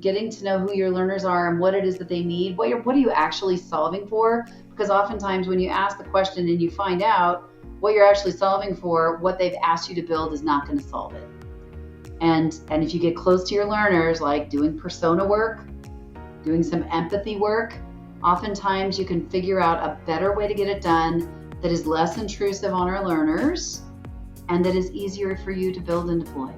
getting to know who your learners are and what it is that they need. What are you actually solving for? Because oftentimes when you ask the question and you find out what you're actually solving for, what they've asked you to build is not going to solve it. And if you get close to your learners, like doing persona work, doing some empathy work, oftentimes you can figure out a better way to get it done that is less intrusive on our learners and that is easier for you to build and deploy.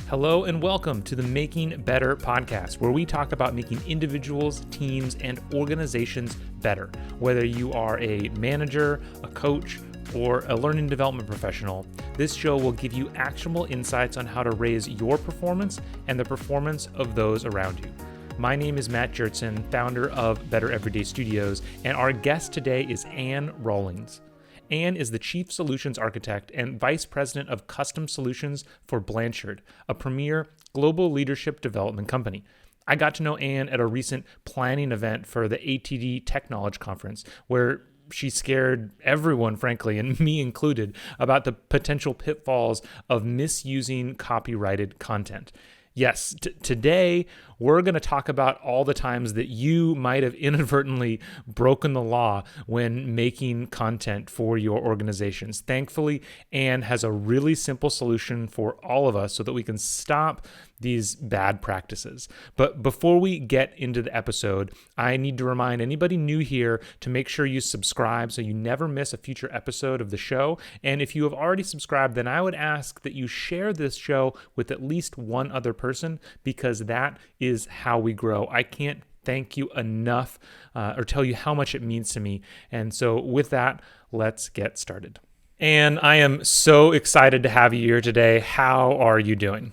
Hello and welcome to the Making Better podcast, where we talk about making individuals, teams, and organizations better. Whether you are a manager, a coach, or a learning development professional, this show will give you actionable insights on how to raise your performance and the performance of those around you. My name is Matt Jertson, founder of Better Everyday Studios, and our guest today is Anne Rollins. Anne is the Chief Solutions Architect and Vice President of Custom Solutions for Blanchard, a premier global leadership development company. I got to know Anne at a recent planning event for the ATD Tech Knowledge Conference, where she scared everyone, frankly, and me included, about the potential pitfalls of misusing copyrighted content. Yes, today we're going to talk about all the times that you might have inadvertently broken the law when making content for your organizations. Thankfully, Anne has a really simple solution for all of us so that we can stop these bad practices. But before we get into the episode, I need to remind anybody new here to make sure you subscribe so you never miss a future episode of the show. And if you have already subscribed, then I would ask that you share this show with at least one other person, because that is how we grow. I can't thank you enough or tell you how much it means to me. And so with that, let's get started. And I am so excited to have you here today. How are you doing?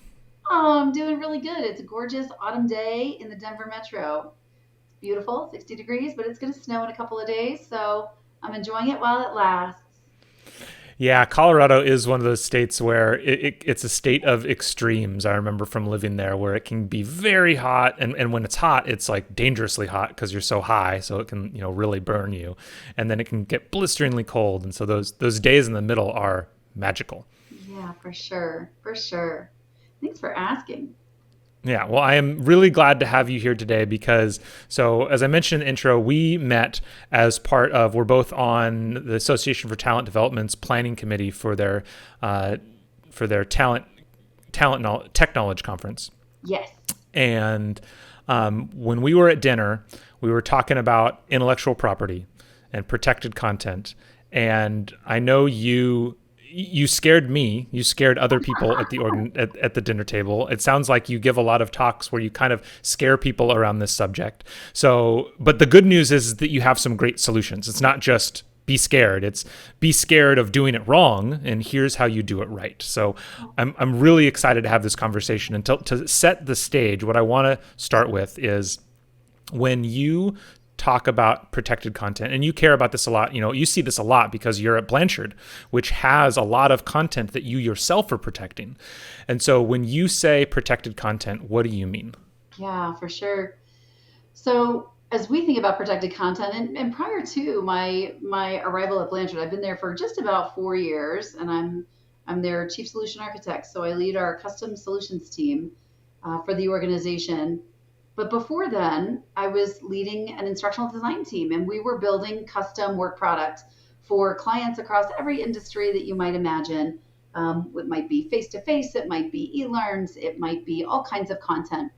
Oh, I'm doing really good. It's a gorgeous autumn day in the Denver metro. It's beautiful, 60 degrees, but it's going to snow in a couple of days, so I'm enjoying it while it lasts. Yeah, Colorado is one of those states where it's a state of extremes. I remember from living there, where it can be very hot, and when it's hot, it's like dangerously hot because you're so high, so it can really burn you, and then it can get blisteringly cold, and so those days in the middle are magical. Yeah, for sure. Thanks for asking. Yeah, well, I am really glad to have you here today because, so as I mentioned in the intro, we met as part of, we're both on the Association for Talent Development's planning committee for their tech knowledge conference. Yes. And when we were at dinner, we were talking about intellectual property and protected content. And I know you scared me. You scared other people at the dinner table. It sounds like you give a lot of talks where you kind of scare people around this subject. So, but the good news is that you have some great solutions. It's not just be scared. It's be scared of doing it wrong, and here's how you do it right. So I'm really excited to have this conversation. And to set the stage, what I want to start with is when you talk about protected content, and you care about this a lot. You see this a lot because you're at Blanchard, which has a lot of content that you yourself are protecting. And so when you say protected content, what do you mean? Yeah, for sure. So as we think about protected content, and prior to my arrival at Blanchard, I've been there for just about 4 years, and I'm their Chief Solution Architect. So I lead our custom solutions team for the organization. But before then, I was leading an instructional design team, and we were building custom work product for clients across every industry that you might imagine. It might be face-to-face, it might be e-learns, it might be all kinds of content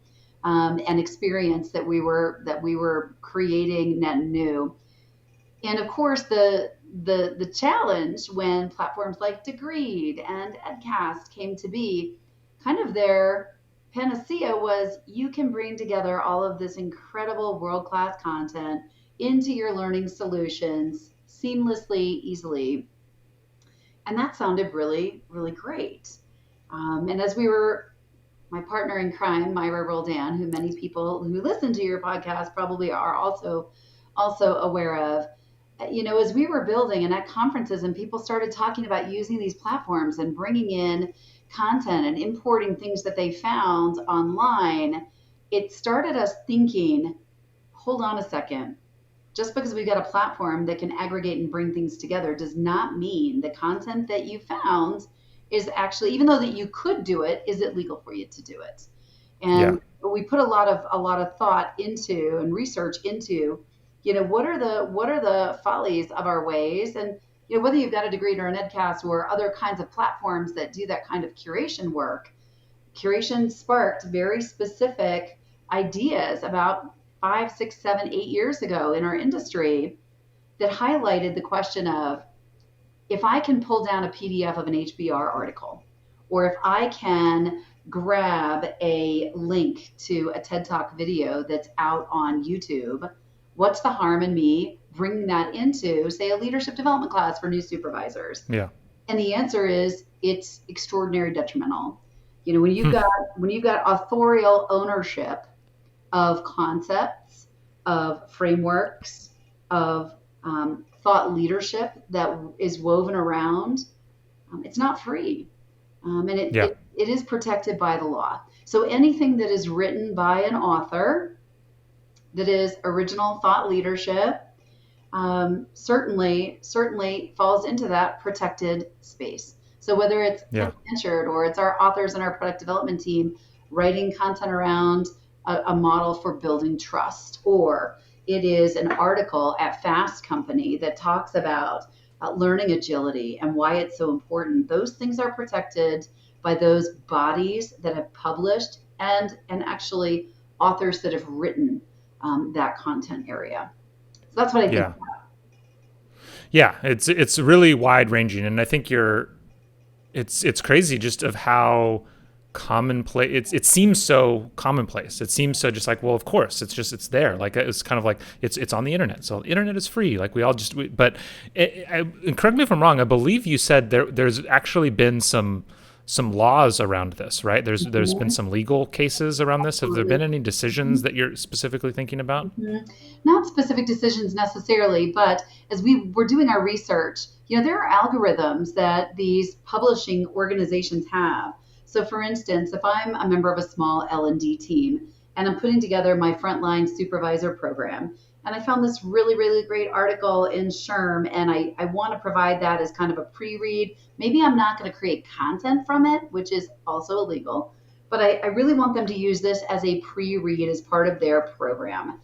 and experience that we were creating net new. And of course, the challenge when platforms like Degreed and Edcast came to be, kind of their panacea was, you can bring together all of this incredible world-class content into your learning solutions seamlessly, easily. And that sounded really, really great. And as my partner in crime, Myra Roldan, who many people who listen to your podcast probably are also aware of, as we were building and at conferences and people started talking about using these platforms and bringing in content and importing things that they found online, it started us thinking, hold on a second. Just because we've got a platform that can aggregate and bring things together does not mean the content that you found is actually, even though that you could do it, is it legal for you to do it? Yeah. And we put a lot of thought into and research into, what are the follies of our ways, and whether you've got a degree or an EdCast or other kinds of platforms that do that kind of curation work. Curation sparked very specific ideas about 5, 6, 7, 8 years ago in our industry that highlighted the question of, if I can pull down a PDF of an HBR article, or if I can grab a link to a TED Talk video that's out on YouTube, what's the harm in me bringing that into, say, a leadership development class for new supervisors? Yeah. And the answer is, it's extraordinary detrimental. When you've got authorial ownership of concepts, of frameworks, of thought leadership that is woven around, it's not free. And it, Yeah. it, it is protected by the law. So anything that is written by an author that is original thought leadership, certainly falls into that protected space. So whether it's Ted Yeah. Blanchard or it's our authors and our product development team writing content around a model for building trust, or it is an article at Fast Company that talks about learning agility and why it's so important, those things are protected by those bodies that have published, and actually authors that have written that content area. So that's what I think. Yeah. Yeah. It's really wide ranging, and I think it's crazy just of how commonplace it seems. So commonplace, it seems so just like, well, of course, it's there, like it's kind of like it's on the internet, so the internet is free, like we all just but and correct me if I'm wrong, I believe you said there's actually been some laws around this, right? There's been Mhm. some legal cases around this. Have there Absolutely. been any decisions that you're specifically thinking about? Mhm. Not specific decisions necessarily, but as we were doing our research, there are algorithms that these publishing organizations have. So, for instance, if I'm a member of a small L&D team and I'm putting together my frontline supervisor program, and I found this really, really great article in SHRM, and I want to provide that as kind of a pre-read. Maybe I'm not going to create content from it, which is also illegal, but I really want them to use this as a pre-read as part of their program.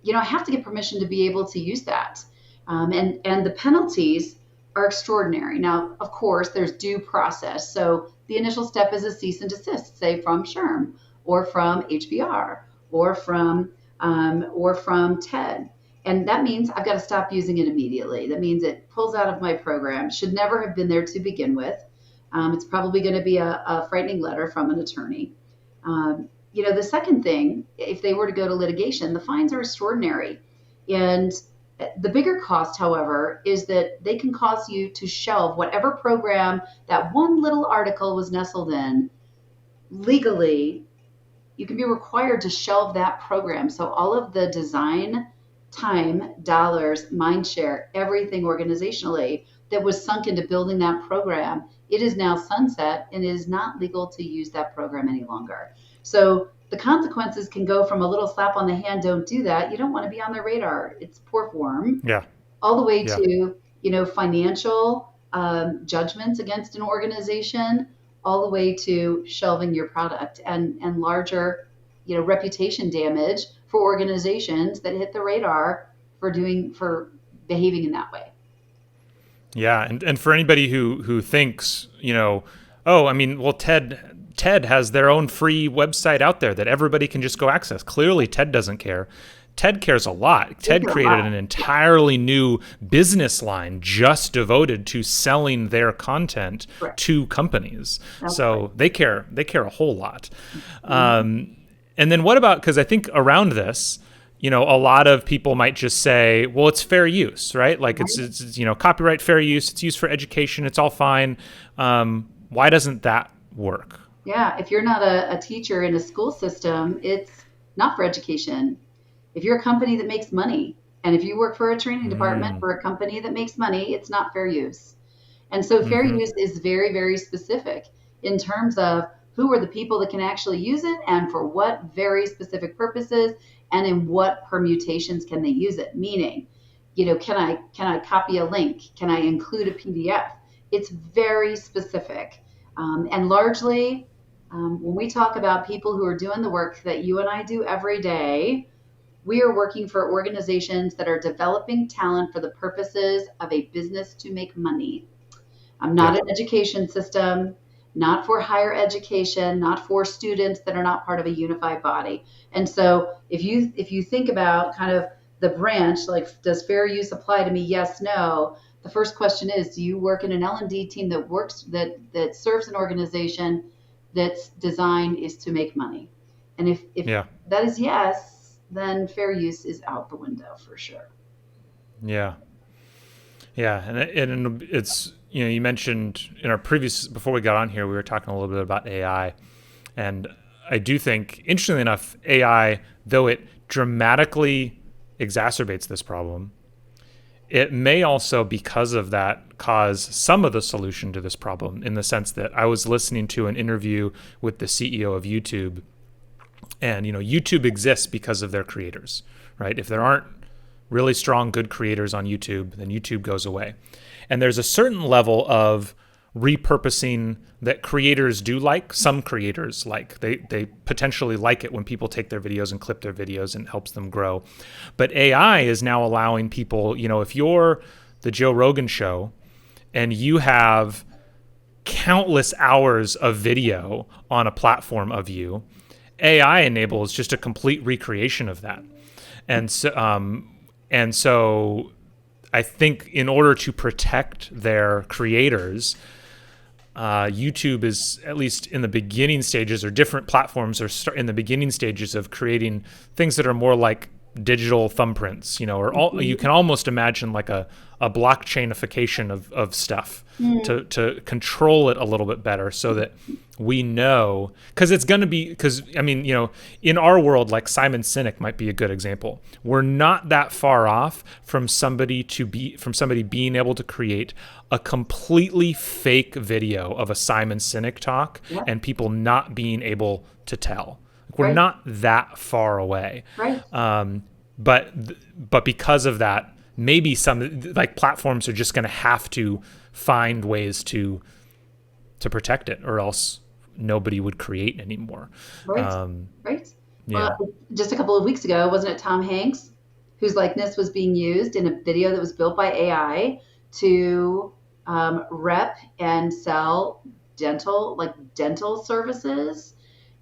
I have to get permission to be able to use that. And the penalties are extraordinary. Now, of course, there's due process. So the initial step is a cease and desist, say from SHRM or from HBR or from TED. And that means I've got to stop using it immediately. That means it pulls out of my program. Should never have been there to begin with. It's probably going to be a frightening letter from an attorney. The second thing, if they were to go to litigation, the fines are extraordinary. And the bigger cost, however, is that they can cause you to shelve whatever program that one little article was nestled in. Legally, you can be required to shelve that program. So all of the design, time, dollars, mind share, everything organizationally that was sunk into building that program, it is now sunset and it is not legal to use that program any longer. So the consequences can go from a little slap on the hand, don't do that. You don't want to be on their radar. It's poor form, Yeah. all the way Yeah. to financial judgments against an organization, all the way to shelving your product, and larger reputation damage for organizations that hit the radar for behaving in that way. Yeah, and for anybody who thinks, oh, I mean, well, TED has their own free website out there that everybody can just go access. Clearly, TED doesn't care. TED cares a lot. They TED care a created lot. an entirely new business line just devoted to selling their content Correct. to companies. That's right. So they care a whole lot. Mhm. And then what about, because I think around this, a lot of people might just say, well, it's fair use, right? Like Right. it's copyright fair use. It's used for education. It's all fine. Why doesn't that work? Yeah, if you're not a teacher in a school system, it's not for education. If you're a company that makes money, and if you work for a training department Mm, for a company that makes money, it's not fair use. And so fair mm-hmm. use is very, very specific in terms of who are the people that can actually use it and for what very specific purposes and in what permutations can they use it. Meaning, can I copy a link? Can I include a PDF? It's very specific, and largely When we talk about people who are doing the work that you and I do every day, we are working for organizations that are developing talent for the purposes of a business to make money. I'm not Yeah. an education system, not for higher education, not for students that are not part of a unified body. And so if you think about kind of the branch, like does fair use apply to me? Yes, no. The first question is, do you work in an L&D team that serves an organization that's design is to make money? And if Yeah. that is yes, then fair use is out the window for sure. Yeah. Yeah, and it's, you mentioned in our previous, before we got on here, we were talking a little bit about AI, and I do think, interestingly enough, AI, though it dramatically exacerbates this problem, it may also, because of that, cause some of the solution to this problem, in the sense that I was listening to an interview with the CEO of YouTube, and YouTube exists because of their creators, right? If there aren't really strong, good creators on YouTube, then YouTube goes away. And there's a certain level of repurposing that creators do like. Some creators like. They potentially like it when people take their videos and clip their videos, and it helps them grow. But AI is now allowing people, if you're the Joe Rogan show and you have countless hours of video on a platform of you, AI enables just a complete recreation of that. And so I think in order to protect their creators, YouTube is, at least in the beginning stages, or different platforms are in the beginning stages of creating things that are more like digital thumbprints, you can almost imagine like a blockchainification of stuff to control it a little bit better, so that we know, because it's going to be, because in our world, like Simon Sinek might be a good example. We're not that far off from somebody being able to create a completely fake video of a Simon Sinek talk, Yeah. and people not being able to tell. We're Right. not that far away. Right. But because of that, maybe some, like, platforms are just going to have to find ways to protect it, or else nobody would create anymore. Right. Um, Right. Well, yeah. just a couple of weeks ago, wasn't it Tom Hanks whose likeness was being used in a video that was built by AI to rep and sell dental services?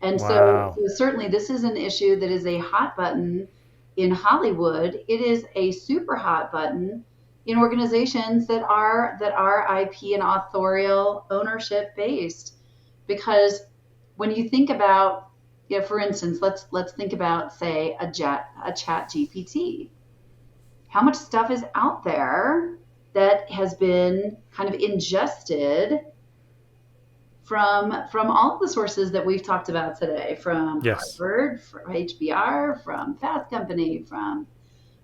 And so Wow. certainly this is an issue that is a hot button in Hollywood. It is a super hot button in organizations that are IP and authorial ownership based, because when you think about, for instance, let's think about, say, a chat GPT. How much stuff is out there that has been kind of ingested from all of the sources that we've talked about today, from Yes. Harvard, from HBR, from Fast Company, from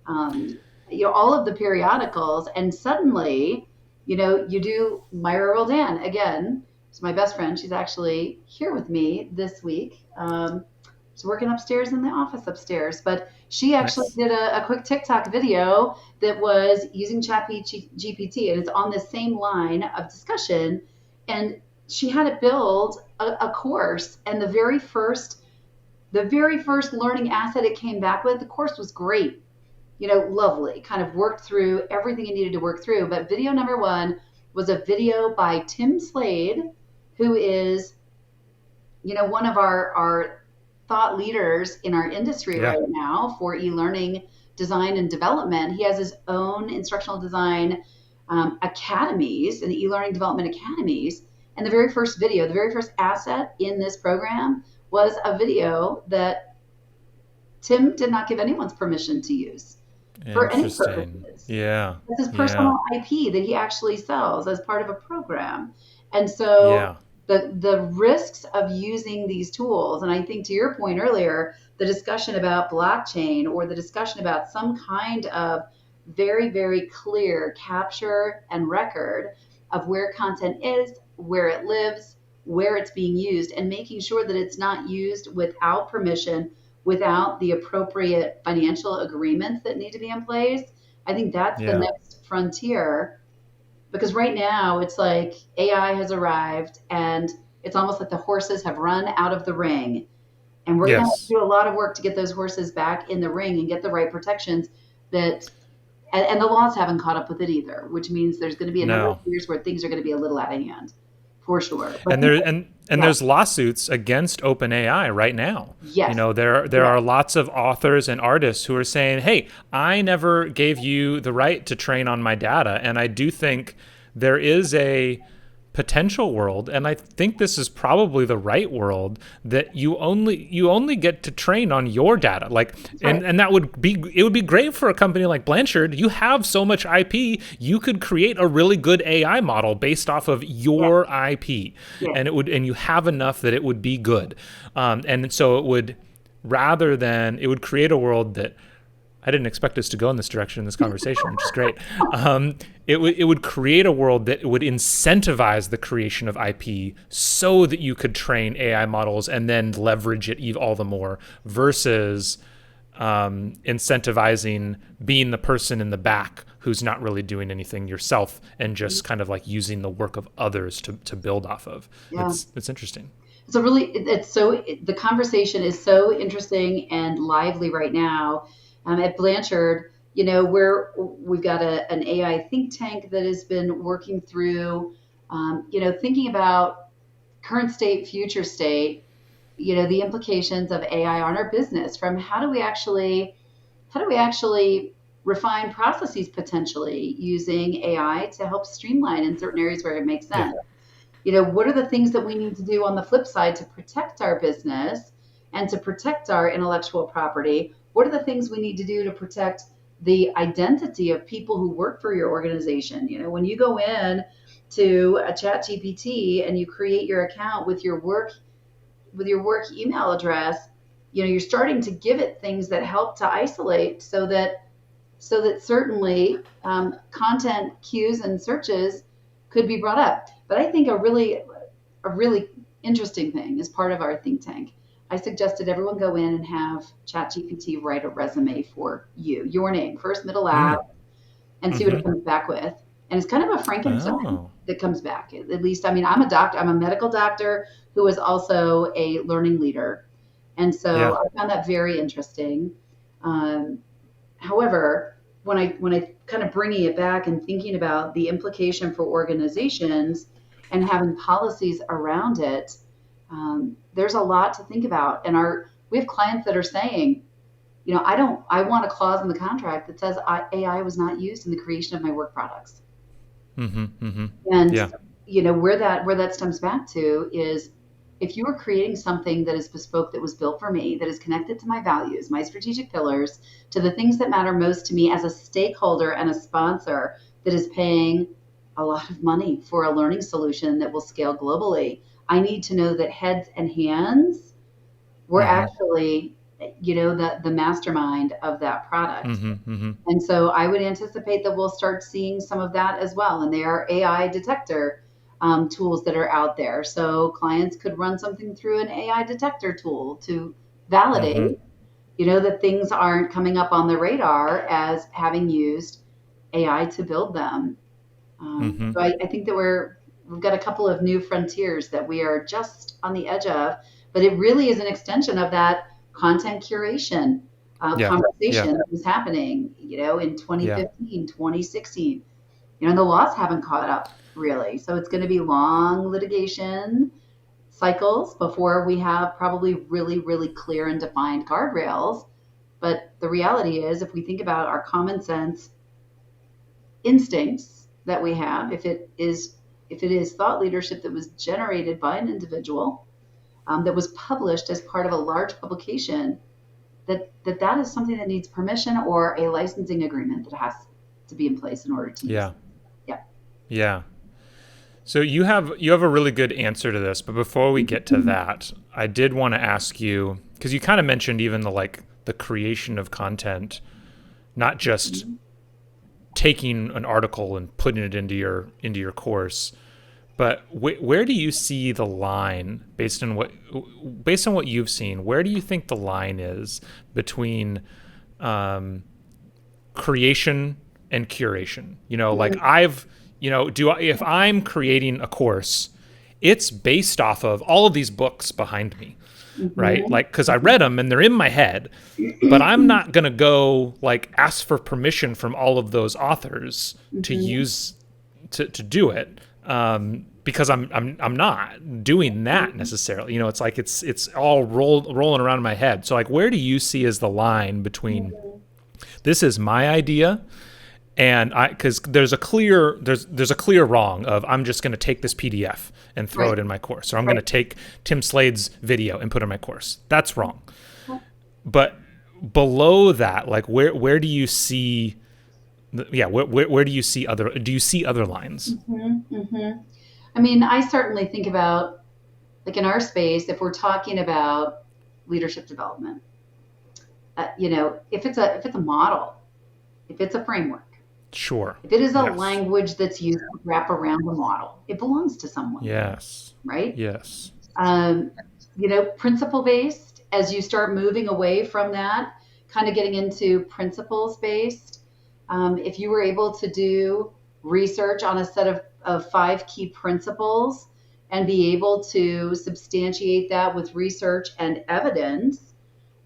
all of the periodicals, and suddenly, you do Myra Roldan again. She's my best friend. She's actually here with me this week. She's working upstairs in the office upstairs, but she actually Nice. did a quick TikTok video that was using GPT, and it's on the same line of discussion. And she had to build a course, and the very first learning asset it came back with, the course was great, lovely, kind of worked through everything it needed to work through. But video number one was a video by Tim Slade, who is, one of our thought leaders in our industry Yeah. right now for e-learning design and development. He has his own instructional design academies and e-learning development academies. And the very first video, the very first asset in this program was a video that Tim did not give anyone's permission to use for any Interesting. purposes. Yeah. That's his Yeah. personal IP that he actually sells as part of a program. And so Yeah. the risks of using these tools, and I think to your point earlier, the discussion about blockchain, or the discussion about some kind of very, very clear capture and record of where content is, where it lives, where it's being used, and making sure that it's not used without permission, without the appropriate financial agreements that need to be in place. I think that's the Yeah. next frontier, because right now it's like AI has arrived, and It's almost like the horses have run out of the ring, and we're going to have to Yes. do a lot of work to get those horses back in the ring and get the right protections that and the laws haven't caught up with it either, which means there's going to be a number of No. years where things are going to be a little out of hand, for sure. But And think, yeah, there's lawsuits against OpenAI right now. You yes, know, there yes, are lots of authors and artists who are saying, "Hey, I never gave you the right to train on my data." And I do think there is a potential world, and I think this is probably the right world, that you only get to train on your data. Like, that's right. and that would be, it would be great for a company like Blanchard. You have so much IP, you could create a really good AI model based off of Yeah, your IP, yeah, and you have enough that it would be good. And so it would, rather than, it would create a world that, I didn't expect us to go in this direction in this conversation, which is great. It would create a world that would incentivize the creation of IP so that you could train AI models and then leverage it all the more, versus incentivizing being the person in the back who's not really doing anything yourself and just kind of like using the work of others to build off of. yeah. It's interesting. So really, it's so the conversation is so interesting and lively right now. At Blanchard, we've got an AI think tank that has been working through, thinking about current state, future state, the implications of AI on our business. From how do we actually refine processes potentially using AI to help streamline in certain areas where it makes Yeah. sense. What are the things that we need to do on the flip side to protect our business and to protect our intellectual property? What are the things we need to do to protect the identity of people who work for your organization? When you go in to a chat GPT and you create your account with your work email address, you're starting to give it things that help to isolate so that certainly content cues and searches could be brought up. But I think a really interesting thing as part of our think tank, I suggested everyone go in and have ChatGPT write a resume for you, your name, first, middle, last, Mm. and see what Mm-hmm. it comes back with. And it's kind of a Frankenstein Oh. that comes back. At least, I mean, I'm a doctor. I'm a medical doctor who is also a learning leader, and so Yeah. I found that very interesting. Um, However, when I kind of bringing it back and thinking about the implication for organizations and having policies around it, there's a lot to think about. And we have clients that are saying, I want a clause in the contract that says AI was not used in the creation of my work products. Mm-hmm. Mm-hmm. And Yeah. where that stems back to is, if you are creating something that is bespoke, that was built for me, that is connected to my values, my strategic pillars, to the things that matter most to me as a stakeholder and a sponsor that is paying a lot of money for a learning solution that will scale globally, I need to know that heads and hands were Mm-hmm. actually, the mastermind of that product. Mm-hmm. Mm-hmm. And so I would anticipate that we'll start seeing some of that as well. And there are AI detector tools that are out there. So clients could run something through an AI detector tool to Mm-hmm. validate, that things aren't coming up on the radar as having used AI to build them. Mm-hmm. So I think that we've got a couple of new frontiers that we are just on the edge of, but it really is an extension of that content curation Yeah. Yeah. conversation that was happening, in Yeah. 2015, 2016. The laws haven't caught up really. So it's going to be long litigation cycles before we have probably really, really clear and defined guardrails. But the reality is, if we think about our common sense instincts that we have, if it is thought leadership that was generated by an individual, that was published as part of a large publication, that is something that needs permission or a licensing agreement that has to be in place in order to use Yeah. it. Yeah. Yeah. So you have a really good answer to this, but before we get to that, I did want to ask you, because you kind of mentioned even the creation of content, not just taking an article and putting it into your course, but where do you see the line based on what you've seen? Where do you think the line is between creation and curation? Like, if I'm creating a course it's based off of all of these books behind me, right? Mhm. Like, because I read them and they're in my head, but I'm not going to go like ask for permission from all of those authors to Mhm. use to do it. Because I'm not doing that necessarily. It's like it's all rolling around in my head. So like, where do you see as the line between Mhm. this is my idea and I, because there's a clear wrong of I'm just going to take this PDF and throw Right. it in my course, or I'm going to Right. take Tim Slade's video and put it in my course. That's wrong. But below that, like where do you see? Yeah, where do you see other lines? Mhm. Mhm. I mean, I certainly think about, like in our space, if we're talking about leadership development, if it's a model, if it's a framework, Sure. if it is a Yes. language that's used to wrap around the model, it belongs to someone, Yes. right? Yes. Um, Principle based, as you start moving away from that, kind of getting into principles based, if you were able to do research on a set of five key principles and be able to substantiate that with research and evidence,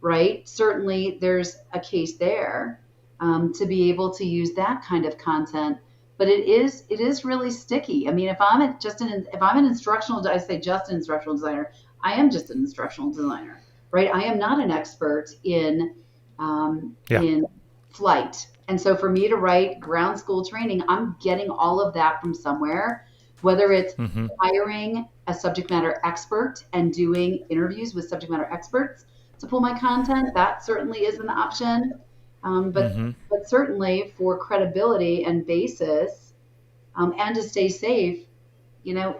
right? Certainly there's a case there, to be able to use that kind of content. But it is really sticky. I mean, if I'm an instructional, I say just an instructional designer. I am just an instructional designer, right? I am not an expert Yeah. in flight. And so for me to write ground school training, I'm getting all of that from somewhere, whether it's Mm-hmm. hiring a subject matter expert and doing interviews with subject matter experts to pull my content. That certainly is an option. Um, but Mm-hmm. but certainly for credibility and basis, and to stay safe, you know,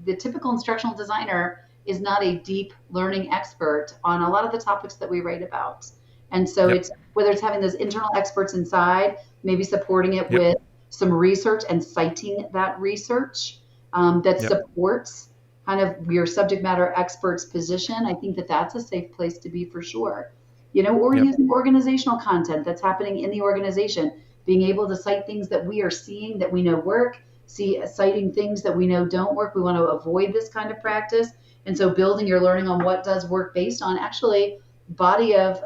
the typical instructional designer is not a deep learning expert on a lot of the topics that we write about. And so Yep. it's whether it's having those internal experts inside, maybe supporting it Yep. with some research and citing that research, that Yep. supports kind of your subject matter expert's position. I think that that's a safe place to be for sure. Or Yep. using organizational content that's happening in the organization, being able to cite things that we are seeing that we know work, citing things that we know don't work. We want to avoid this kind of practice. And so building your learning on what does work based on actually body of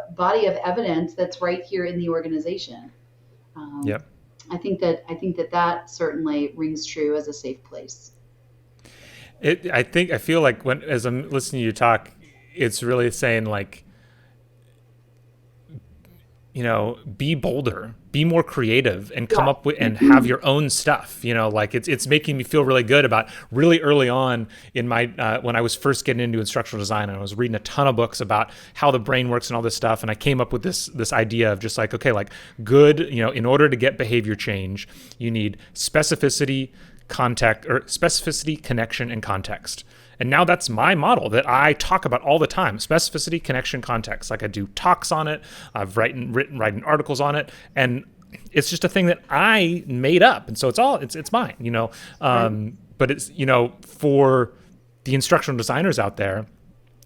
evidence that's right here in the organization. Um, Yep. I think that certainly rings true as a safe place. I feel like when as I'm listening to you talk, it's really saying like, be bolder, be more creative, and come up with and have your own stuff. Like it's making me feel really good about really early on in my when I was first getting into instructional design, and I was reading a ton of books about how the brain works and all this stuff, and I came up with this idea of just like, okay, like good, in order to get behavior change, you need specificity, connection, and context. And now that's my model that I talk about all the time: specificity, connection, context. Like I do talks on it. I've written articles on it, and it's just a thing that I made up, and so it's mine. Right. But it's for the instructional designers out there,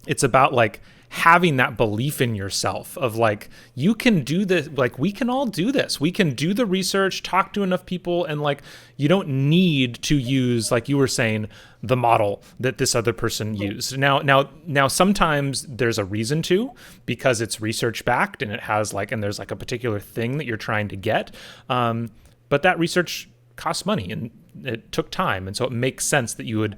it's about like having that belief in yourself of like, you can do this, like we can all do this, we can do the research, talk to enough people, and like you don't need to use, like you were saying, the model that this other person used. Now sometimes there's a reason to, because it's research backed and it has like, and there's like a particular thing that you're trying to get, but that research costs money and it took time, and so it makes sense that you would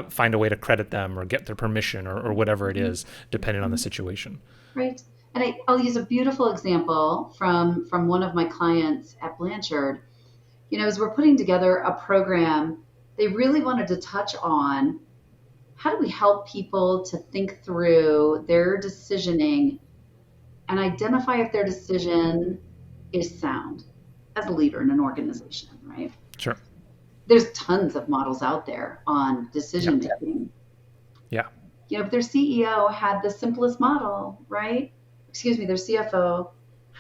find a way to credit them or get their permission, or whatever it is, depending on the situation. Right. And I'll use a beautiful example from one of my clients at Blanchard. As we're putting together a program, they really wanted to touch on how do we help people to think through their decisioning and identify if their decision is sound as a leader in an organization, right? Sure. There's tons of models out there on Yeah. decision making. Yeah. If their CEO had the simplest model, right? Excuse me, their CFO,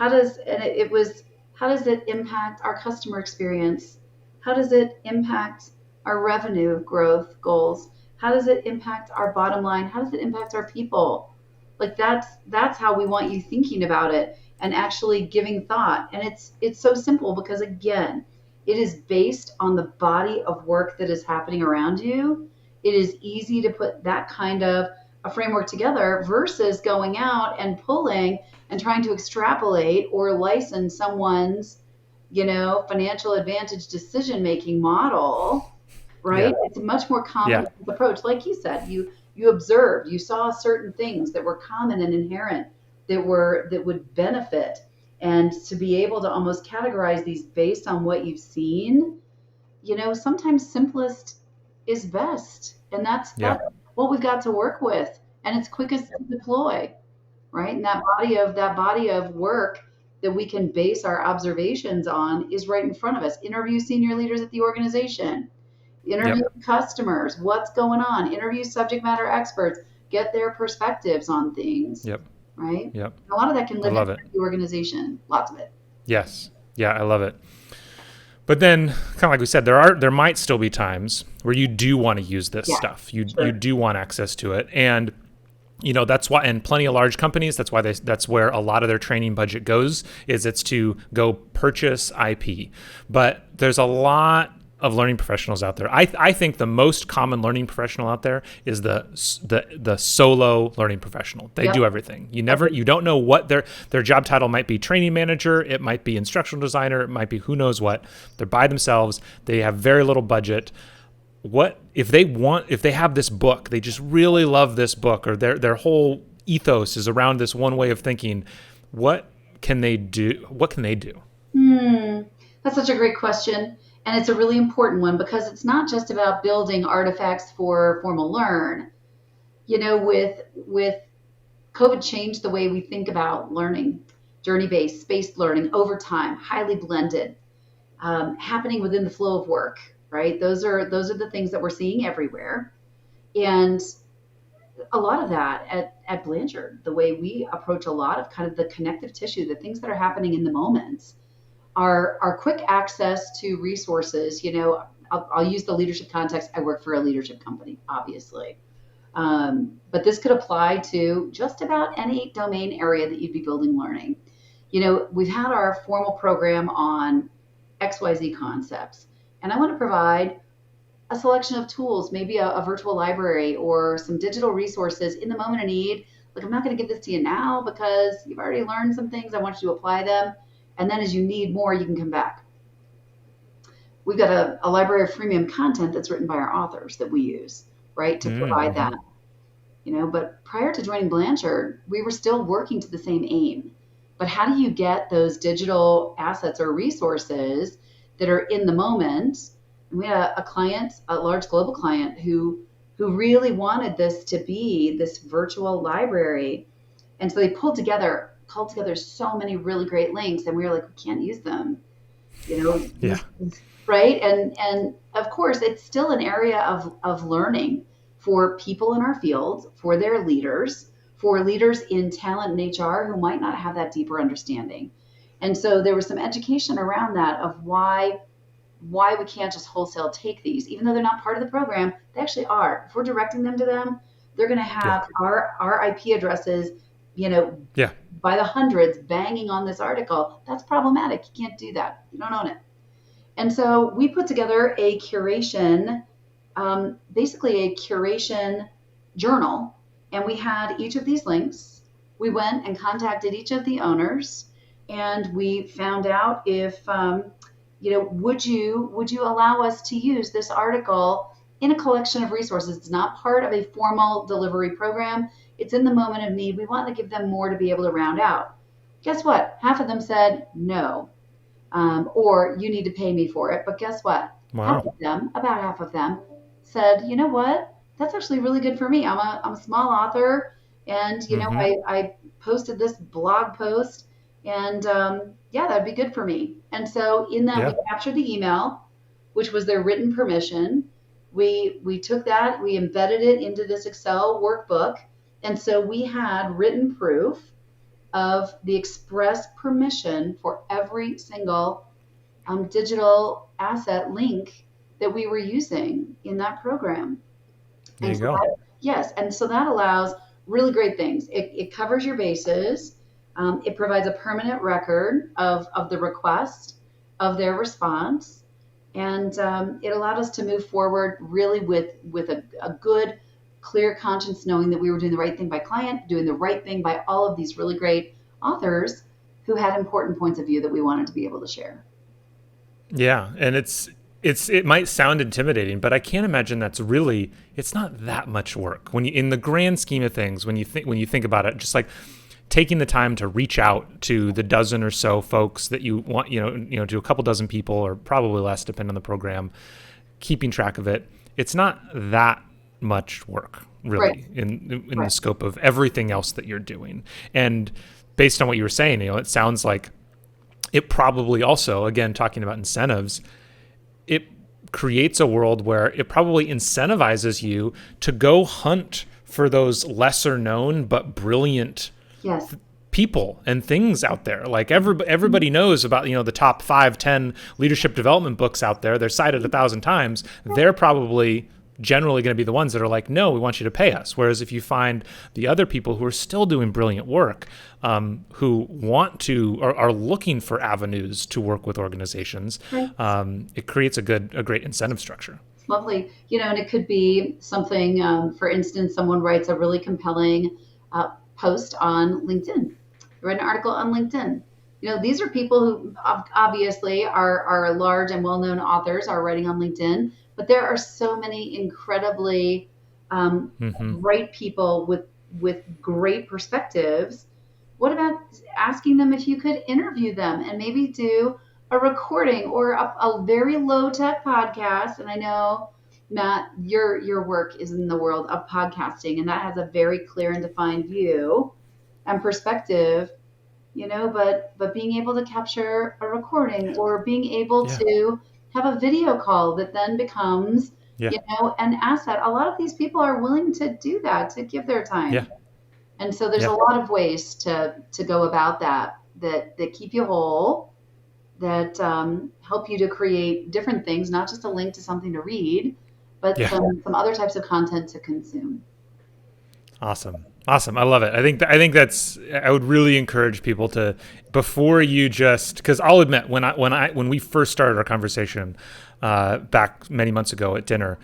it was, how does it impact our customer experience? How does it impact our revenue growth goals? How does it impact our bottom line? How does it impact our people? Like that's how we want you thinking about it and actually giving thought. And it's so simple because again, it is based on the body of work that is happening around you. it is easy to put that kind of a framework together versus going out and pulling and trying to extrapolate or license someone's, financial advantage decision making model, right? Yeah. It's a much more common Yeah. sense approach. Like you said, you observed, you saw certain things that were common and inherent that would benefit. And to be able to almost categorize these based on what you've seen, sometimes simplest is best. And Yeah. that's what we've got to work with. And it's quickest to deploy, right? And that body of work that we can base our observations on is right in front of us. Interview senior leaders at the organization, interview Yep. customers, what's going on, interview subject matter experts, get their perspectives on things, Yep. right? Yep. A lot of that can I live love it. inside the organization, lots of it. Yes. Yeah, I love it. But then, kind of like we said, there might still be times where you do want to use this Yeah, stuff. You sure. do want access to it, and that's why. And plenty of large companies, that's where a lot of their training budget goes. It's to go purchase IP. But there's a lot of learning professionals out there. I think the most common learning professional out there is the solo learning professional. They Yep. do everything. You don't know what their job title might be. Training manager, it might be instructional designer, it might be who knows what. They're by themselves. They have very little budget. What if they have this book, they just really love this book, or their whole ethos is around this one way of thinking. What can they do? Hmm. That's such a great question. And it's a really important one because it's not just about building artifacts for formal learn. With COVID changed the way we think about learning, journey-based, spaced learning over time, highly blended, happening within the flow of work, right? Those are the things that we're seeing everywhere. And a lot of that at Blanchard, the way we approach a lot of kind of the connective tissue, the things that are happening in the moments, our quick access to resources. I'll use the leadership context. I work for a leadership company, obviously. But this could apply to just about any domain area that you'd be building learning. We've had our formal program on XYZ concepts, and I want to provide a selection of tools, maybe a virtual library or some digital resources in the moment of need. Like, I'm not going to give this to you now because you've already learned some things. I want you to apply them. And then as you need more, you can come back. We've got a library of freemium content that's written by our authors that we use, right, to provide Mm-hmm. that. But prior to joining Blanchard, we were still working to the same aim. But how do you get those digital assets or resources that are in the moment? And we had a client, a large global client, who really wanted this to be this virtual library. And so they called together so many really great links, and we were like, we can't use them, Yeah. right? And of course, it's still an area of learning for people in our field, for their leaders, for leaders in talent and HR who might not have that deeper understanding. And so there was some education around that of why we can't just wholesale take these, even though they're not part of the program. They actually are. If we're directing them to them, they're going to Yeah. have our IP addresses, you know, Yeah. by the hundreds banging on this article. That's problematic. You can't do that. You don't own it. And so we put together a curation, basically a curation journal, and we had each of these links. We went and contacted each of the owners, and we found out if, would you allow us to use this article in a collection of resources? It's not part of a formal delivery program. It's in the moment of need. We want to give them more to be able to round out. Guess what? Half of them said no, or you need to pay me for it. But guess what? Half Wow. of them, about half of them, said, you know what? That's actually really good for me. I'm a small author, and Mm-hmm. I posted this blog post, and yeah, that'd be good for me. And so in that, we Yeah. captured the email, which was their written permission. We took that, we embedded it into this Excel workbook, and so we had written proof of the express permission for every single digital asset link that we were using in that program. There And you so go. yes, and so that allows really great things. It covers your bases. It provides a permanent record of the request, of their response. And it allowed us to move forward really with a good, clear conscience, knowing that we were doing the right thing by client, doing the right thing by all of these really great authors who had important points of view that we wanted to be able to share. Yeah, and it might sound intimidating, but I can't imagine it's not that much work when you in the grand scheme of things when you think about it, just like taking the time to reach out to the dozen or so folks that you want, to a couple dozen people or probably less depending on the program, keeping track of it. It's not that much work Right, really in the right. scope of everything else that you're doing. And based on what you were saying, it sounds like it probably also, again, talking about incentives, it creates a world where it probably incentivizes you to go hunt for those lesser known but brilliant Yes. people and things out there. Like everybody knows about, the top 5, 10 leadership development books out there. They're cited 1,000 times. They're probably generally going to be the ones that are like, no, we want you to pay us. Whereas if you find the other people who are still doing brilliant work, who want to or are looking for avenues to work with organizations, Right. it creates a great incentive structure. It's lovely. And it could be something, for instance, someone writes a really compelling post on LinkedIn, write an article on LinkedIn. These are people who obviously are large and well-known authors are writing on LinkedIn, but there are so many incredibly Mm-hmm. bright people with great perspectives. What about asking them if you could interview them and maybe do a recording or a very low tech podcast? And I know, Matt, your work is in the world of podcasting, and that has a very clear and defined view and perspective. But being able to capture a recording or being able Yeah. to have a video call that then becomes, Yeah. an asset. A lot of these people are willing to do that, to give their Yeah. time. And so there's a Yeah. lot of ways to go about that keep you whole, that help you to create different things, not just a link to something to read, but Yeah. some other types of content to consume. Awesome. Awesome. I love it. I think that's I would really encourage people to, before you just, cuz I'll admit when we first started our conversation back many months ago at dinner,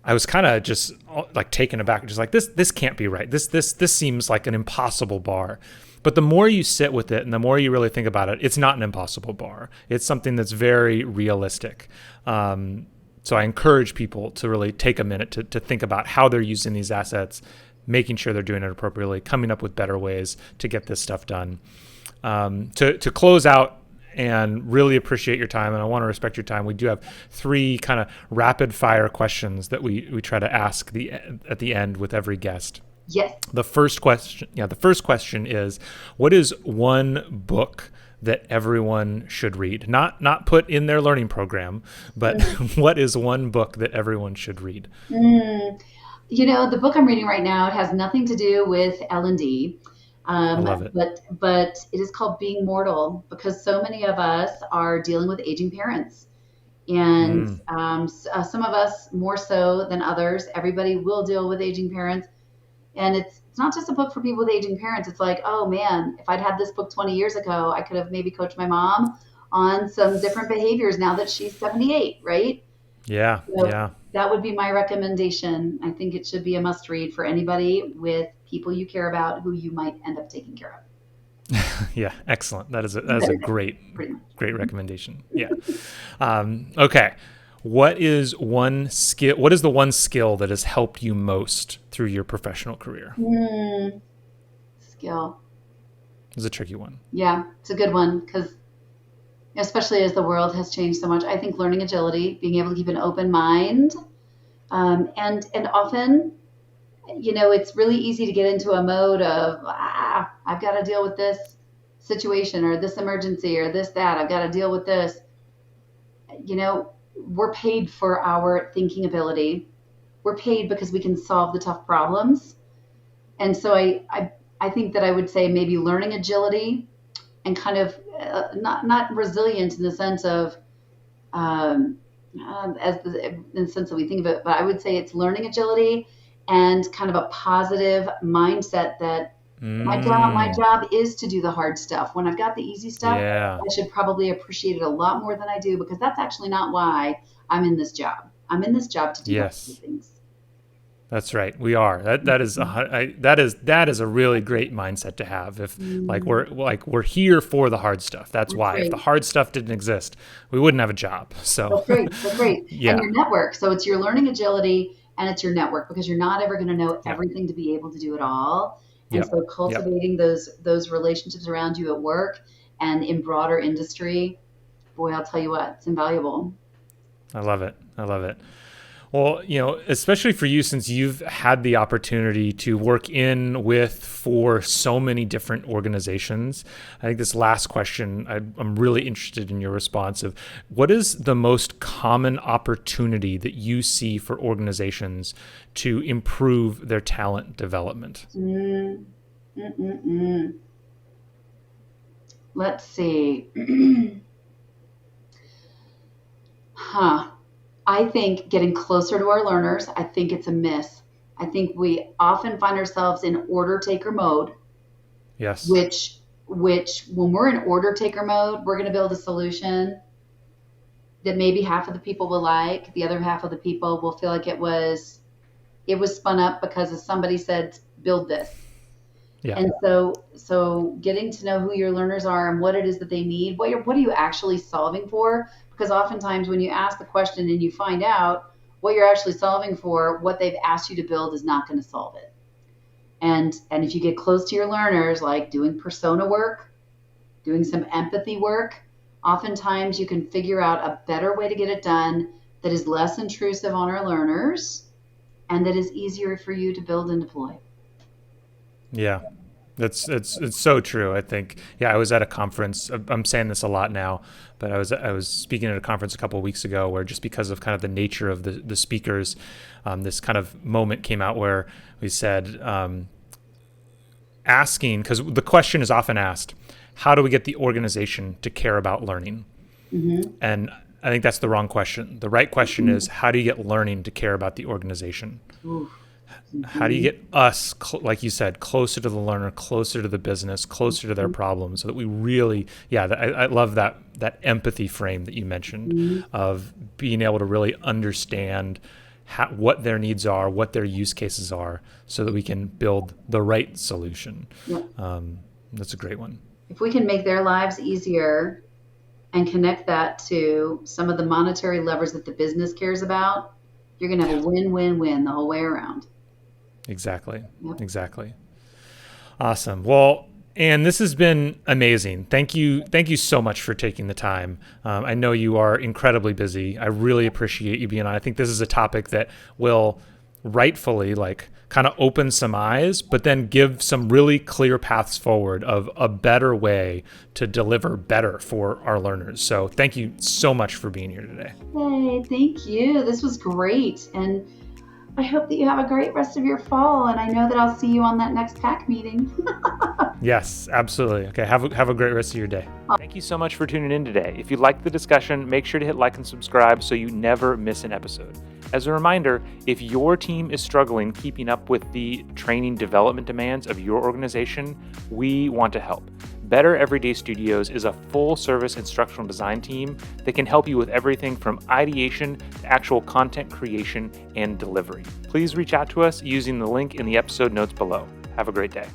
I was kind of just like taken aback, just like this can't be right. This seems like an impossible bar. But the more you sit with it and the more you really think about it, it's not an impossible bar. It's something that's very realistic. So I encourage people to really take a minute to think about how they're using these assets, making sure they're doing it appropriately, coming up with better ways to get this stuff done. To close out and really appreciate your time, and I want to respect your time, we do have 3 kind of rapid fire questions that we try to ask at the end with every guest. Yes. The first question is, what is one book that everyone should read? Not put in their learning program, but what is one book that everyone should read? Mm. The book I'm reading right now, it has nothing to do with L&D, I love it. but it is called Being Mortal, because so many of us are dealing with aging parents. And Mm, some of us more so than others. Everybody will deal with aging parents. And it's not just a book for people with aging parents. It's like, oh man, if I'd had this book 20 years ago, I could have maybe coached my mom on some different behaviors now that she's 78, right? yeah, So yeah. that would be my recommendation. I think it should be a must read for anybody with people you care about who you might end up taking care Yeah, excellent. That is a of. great Pretty much. great recommendation. Yeah. Okay. What is one skill? What is the one skill that has helped you most through your professional career? Hmm, skill. It's a tricky one. Yeah, it's a good one because especially as the world has changed so much, I think learning agility, being able to keep an open mind, and often, it's really easy to get into a mode of I've got to deal with this situation or this emergency or this that. I've got to deal with this. We're paid for our thinking ability. We're paid because we can solve the tough problems. And so I think that I would say maybe learning agility and kind of not resilient in the sense of in the sense that we think of it, but I would say it's learning agility and kind of a positive mindset that My Mm, job is to do the hard stuff. When I've got the easy stuff, yeah. I should probably appreciate it a lot more than I do because that's actually not why I'm in this job. I'm in this job to do the hard Yes. things. That's right. We are. That is that is a really great mindset to have. If Mm, like we're here for the hard stuff. That's that's why. If right. the hard stuff didn't exist, we wouldn't have a job. So, That's right. That's right. And yeah. your network. So it's your learning agility and it's your network because you're not ever going to know Yep. everything to be able to do it all. And Yep. so Yep. cultivating those relationships around you at work and in broader industry, boy, I'll tell you what, it's invaluable. I love it. I love it. Well, especially for you, since you've had the opportunity to work in with for so many different organizations, I think this last question, I'm really interested in your response of what is the most common opportunity that you see for organizations to improve their talent development? Mm, mm, mm, mm. Let's see. Huh. I think getting closer to our learners, I think it's a miss. I think we often find ourselves in order taker mode, Yes. which when we're in order taker mode, we're going to build a solution that maybe half of the people will like, the other half of the people will feel like it was spun up because somebody said build this. Yeah. And so getting to know who your learners are and what it is that they need, what are you actually solving for? Because oftentimes when you ask the question and you find out what you're actually solving for, what they've asked you to build is not going to solve it. And if you get close to your learners, like doing persona work, doing some empathy work, oftentimes you can figure out a better way to get it done that is less intrusive on our learners and that is easier for you to build and deploy. Yeah. It's so true. I think, yeah, I was at a conference. I'm saying this a lot now, but I was speaking at a conference a couple of weeks ago where just because of kind of the nature of the speakers, this kind of moment came out where we said, asking, because the question is often asked, how do we get the organization to care about learning? Mm-hmm. And I think that's the wrong question. The right question is, how do you get learning to care about the organization? Ooh. How do you Mm-hmm. get us, like you said, closer to the learner, closer to the business, closer to their problems, so that we really, yeah, I love that empathy frame that you mentioned Mm-hmm. of being able to really understand what their needs are, what their use cases are, so that we can build the right solution. Yep. That's a great one. If we can make their lives easier and connect that to some of the monetary levers that the business cares about, you're going to have Yeah, a win-win-win the whole way around. exactly, Yep. exactly. Awesome. Well, and this has been amazing. Thank you so much for taking the time. I know you are incredibly busy. I really appreciate you being on. I think this is a topic that will rightfully like kind of open some eyes, but then give some really clear paths forward of a better way to deliver better for our learners. So thank you so much for being here today. Hey, thank you. This was great. And I hope that you have a great rest of your fall. And I know that I'll see you on that next PAC meeting. Yes, absolutely. Okay, have a great rest of your day. Thank you so much for tuning in today. If you liked the discussion, make sure to hit like and subscribe so you never miss an episode. As a reminder, if your team is struggling keeping up with the training development demands of your organization, we want to help. Better Everyday Studios is a full-service instructional design team that can help you with everything from ideation to actual content creation and delivery. Please reach out to us using the link in the episode notes below. Have a great day.